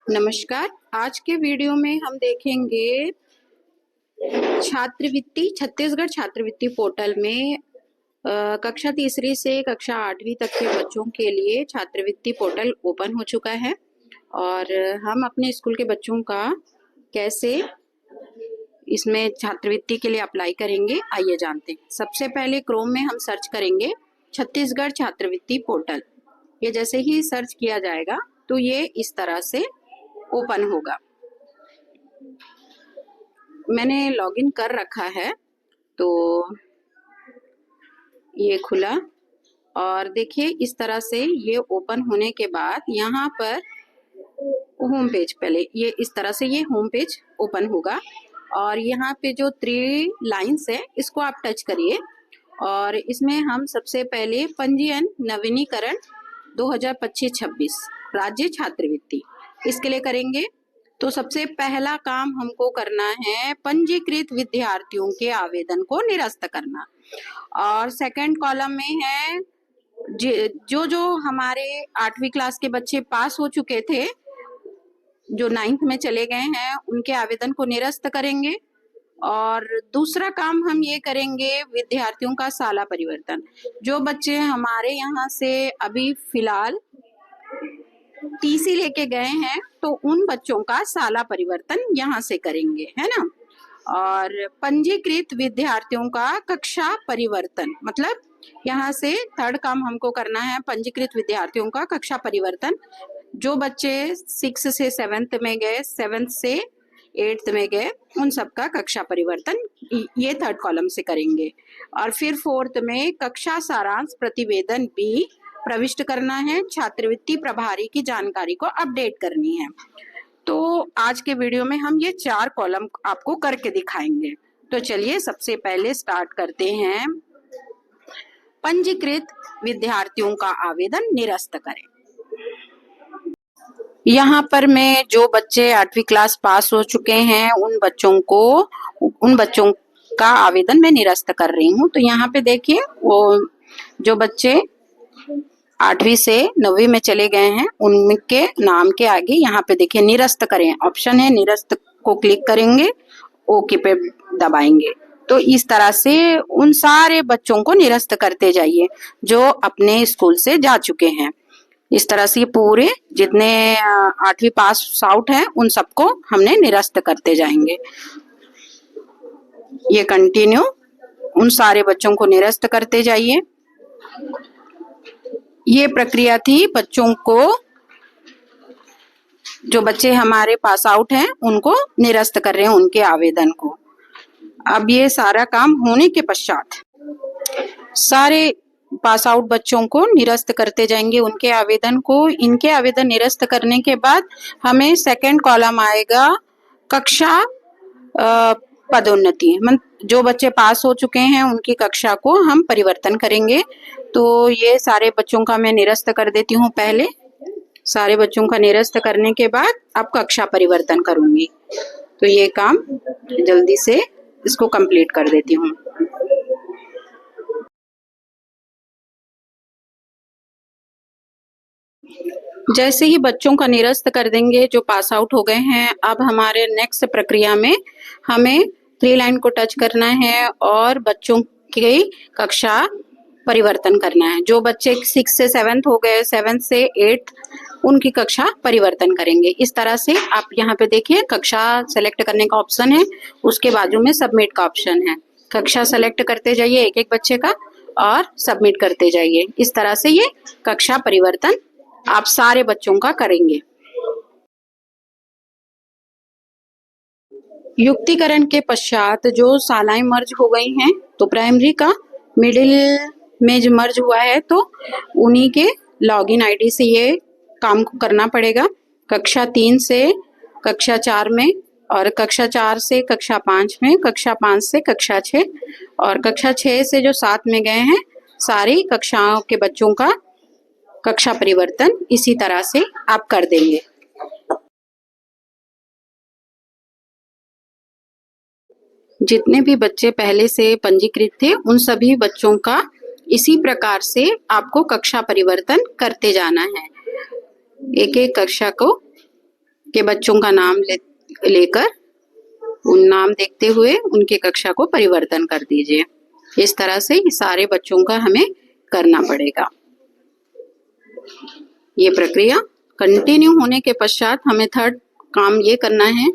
नमस्कार। आज के वीडियो में हम देखेंगे छात्रवृत्ति छत्तीसगढ़ छात्रवृत्ति पोर्टल में कक्षा तीसरी से कक्षा 8वीं तक के बच्चों के लिए छात्रवृत्ति पोर्टल ओपन हो चुका है और हम अपने स्कूल के बच्चों का कैसे इसमें छात्रवृत्ति के लिए अप्लाई करेंगे, आइए जानते हैं। सबसे पहले क्रोम में हम सर्च करेंगे छत्तीसगढ़ छात्रवृत्ति पोर्टल। ये जैसे ही सर्च किया जाएगा तो ये इस तरह से ओपन होगा। मैंने लॉगिन कर रखा है तो ये खुला और देखिए इस तरह से ये ओपन होने के बाद यहाँ पर होम पेज, पहले ये इस तरह से ये होम पेज ओपन होगा और यहाँ पे जो 3 लाइन्स है इसको आप टच करिए और इसमें हम सबसे पहले पंजीयन नवीनीकरण 2025-26 राज्य छात्रवृत्ति इसके लिए करेंगे। तो सबसे पहला काम हमको करना है पंजीकृत विद्यार्थियों के आवेदन को निरस्त करना और सेकंड कॉलम में है जो हमारे 8वीं क्लास के बच्चे पास हो चुके थे, जो 9th में चले गए हैं, उनके आवेदन को निरस्त करेंगे। और दूसरा काम हम ये करेंगे विद्यार्थियों का साला परिवर्तन। जो बच्चे हमारे यहाँ से अभी फिलहाल टीसी लेके गए हैं तो उन बच्चों का साला परिवर्तन यहाँ से करेंगे, है ना। और पंजीकृत विद्यार्थियों का कक्षा परिवर्तन, मतलब यहाँ से थर्ड काम हमको करना है पंजीकृत विद्यार्थियों का कक्षा परिवर्तन। जो बच्चे 6 से 7th में गए, 7th से 8th में गए, उन सबका कक्षा परिवर्तन ये थर्ड कॉलम से करेंगे। और फिर 4th में कक्षा सारांश प्रतिवेदन भी प्रविष्ट करना है, छात्रवृत्ति प्रभारी की जानकारी को अपडेट करनी है। तो आज के वीडियो में हम ये 4 कॉलम आपको करके दिखाएंगे। तो चलिए सबसे पहले स्टार्ट करते हैं। पंजीकृत विद्यार्थियों का आवेदन निरस्त करें। यहाँ पर मैं जो बच्चे 8वीं क्लास पास हो चुके हैं उन बच्चों का आवेदन मैं निरस्त कर रही हूँ। तो यहाँ पे देखिए वो जो बच्चे 8वीं से 9वीं में चले गए हैं उनके नाम के आगे यहाँ पे देखिए निरस्त करें ऑप्शन है, निरस्त को क्लिक करेंगे, ओके पे दबाएंगे। तो इस तरह से उन सारे बच्चों को निरस्त करते जाइए जो अपने स्कूल से जा चुके हैं। इस तरह से पूरे जितने 8वीं पास आउट हैं उन सबको हमने निरस्त करते जाएंगे। ये कंटिन्यू उन सारे बच्चों को निरस्त करते जाइए। ये प्रक्रिया थी बच्चों को, जो बच्चे हमारे पास आउट हैं उनको निरस्त कर रहे हैं उनके आवेदन को। अब ये सारा काम होने के पश्चात सारे पास आउट बच्चों को निरस्त करते जाएंगे उनके आवेदन को। इनके आवेदन निरस्त करने के बाद हमें सेकंड कॉलम आएगा कक्षा पदोन्नति, जो बच्चे पास हो चुके हैं उनकी कक्षा को हम परिवर्तन करेंगे। तो ये सारे बच्चों का मैं निरस्त कर देती हूँ। पहले सारे बच्चों का निरस्त करने के बाद अब कक्षा परिवर्तन करूंगी। तो ये काम जल्दी से इसको कंप्लीट कर देती हूँ। जैसे ही बच्चों का निरस्त कर देंगे जो पास आउट हो गए हैं, अब हमारे नेक्स्ट प्रक्रिया में हमें 3 लाइन को टच करना है और बच्चों की कक्षा परिवर्तन करना है। जो बच्चे 6 से 7th हो गए, 7th से 8th, उनकी कक्षा परिवर्तन करेंगे। इस तरह से आप यहाँ पे देखिए कक्षा सेलेक्ट करने का ऑप्शन है, उसके बाजू में सबमिट का ऑप्शन है। कक्षा सेलेक्ट करते जाइए एक एक बच्चे का और सबमिट करते जाइए। इस तरह से ये कक्षा परिवर्तन आप सारे बच्चों का करेंगे। युक्तिकरण के पश्चात जो शालाएं मर्ज हो गई हैं, तो प्राइमरी का मिडिल में जो मर्ज हुआ है तो उन्हीं के लॉगिन आईडी से ये काम को करना पड़ेगा। कक्षा 3 से कक्षा 4 में और कक्षा 4 से कक्षा 5 में, कक्षा 5 से कक्षा 6 और कक्षा 6 से जो 7 में गए हैं सारी कक्षाओं के बच्चों का कक्षा परिवर्तन इसी तरह से आप कर देंगे। जितने भी बच्चे पहले से पंजीकृत थे उन सभी बच्चों का इसी प्रकार से आपको कक्षा परिवर्तन करते जाना है। एक एक कक्षा को के बच्चों का नाम लेकर उन नाम देखते हुए उनके कक्षा को परिवर्तन कर दीजिए। इस तरह से सारे बच्चों का हमें करना पड़ेगा। ये प्रक्रिया कंटिन्यू होने के पश्चात हमें थर्ड काम ये करना है,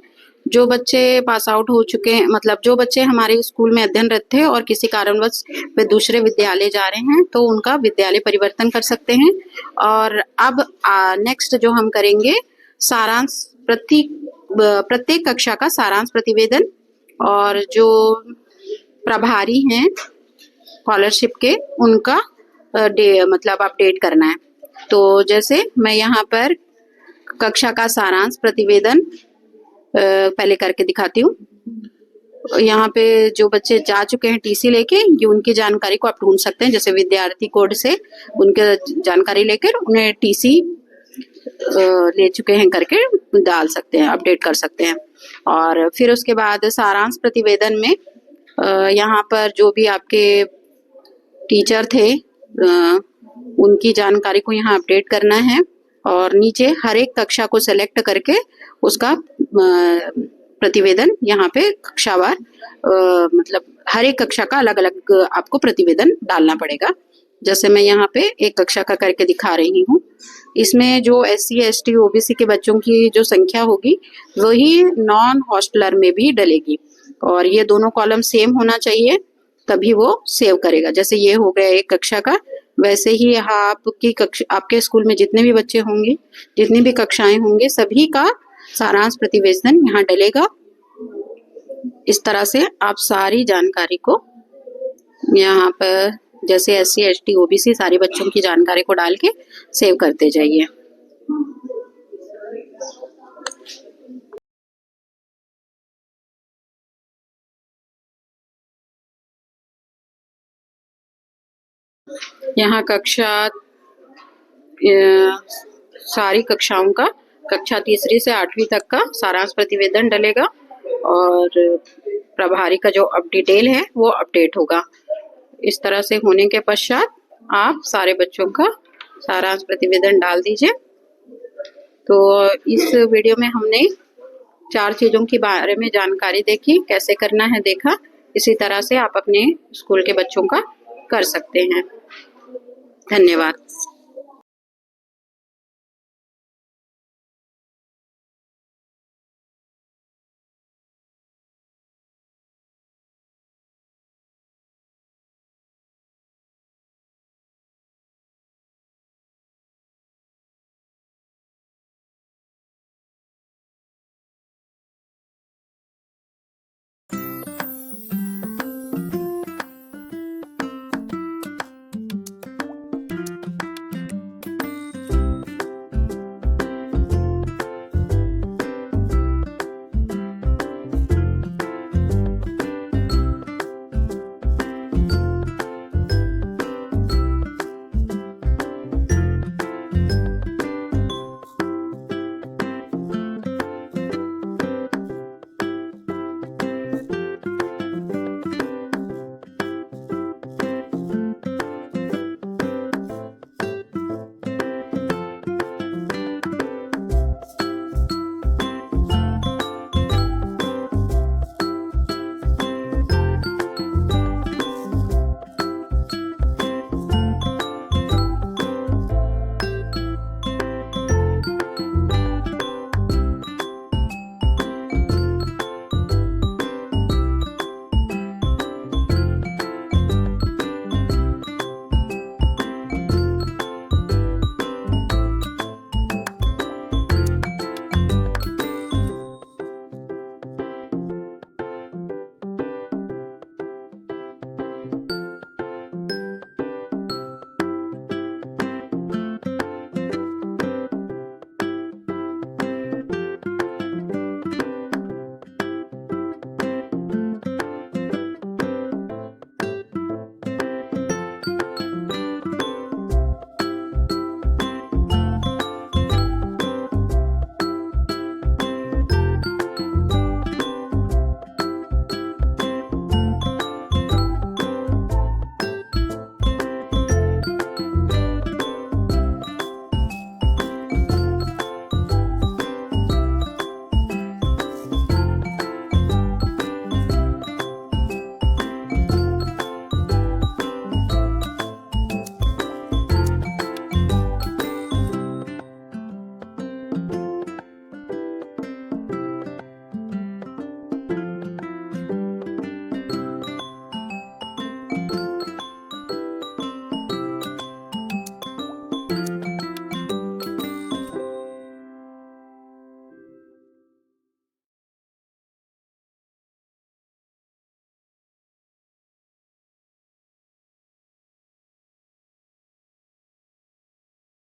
जो बच्चे पास आउट हो चुके हैं, मतलब जो बच्चे हमारे स्कूल में अध्ययनरत थे और किसी कारणवश वे दूसरे विद्यालय जा रहे हैं, तो उनका विद्यालय परिवर्तन कर सकते हैं। और अब नेक्स्ट जो हम करेंगे, सारांश प्रत्येक कक्षा का सारांश प्रतिवेदन, और जो प्रभारी हैं स्कॉलरशिप के उनका मतलब अपडेट करना है। तो जैसे मैं यहाँ पर कक्षा का सारांश प्रतिवेदन पहले करके दिखाती हूँ। यहाँ पे जो बच्चे जा चुके हैं टीसी लेके, ये उनकी जानकारी को आप ढूंढ सकते हैं, जैसे विद्यार्थी कोड से उनके जानकारी लेकर उन्हें टीसी ले चुके हैं करके डाल सकते हैं, अपडेट कर सकते हैं। और फिर उसके बाद सारांश प्रतिवेदन में यहाँ पर जो भी आपके टीचर थे उनकी जानकारी को यहाँ अपडेट करना है, और नीचे हर एक कक्षा को सेलेक्ट करके उसका प्रतिवेदन यहाँ पे कक्षावार मतलब हर एक कक्षा का अलग अलग आपको प्रतिवेदन डालना पड़ेगा। जैसे मैं यहाँ पे एक कक्षा का करके दिखा रही हूँ। इसमें जो SC ST OBC के बच्चों की जो संख्या होगी वही नॉन हॉस्टलर में भी डलेगी, और ये दोनों कॉलम सेम होना चाहिए, तभी वो सेव करेगा। जैसे ये हो गया एक कक्षा का, वैसे ही आपकी कक्षा, आपके स्कूल में जितने भी बच्चे होंगे, जितनी भी कक्षाएं होंगे, सभी का सारांश प्रतिवेदन यहाँ डलेगा। इस तरह से आप सारी जानकारी को यहाँ पर जैसे SC ST OBC सारे बच्चों की जानकारी को डाल के सेव करते जाइए। यहाँ सारी कक्षाओं का कक्षा 3 से 8वीं तक का सारांश प्रतिवेदन डलेगा, और प्रभारी का जो डिटेल है वो अपडेट होगा। इस तरह से होने के पश्चात आप सारे बच्चों का सारांश प्रतिवेदन डाल दीजिए। तो इस वीडियो में हमने 4 चीजों के बारे में जानकारी देखी, कैसे करना है देखा। इसी तरह से आप अपने स्कूल के बच्चों का कर सकते हैं। धन्यवाद।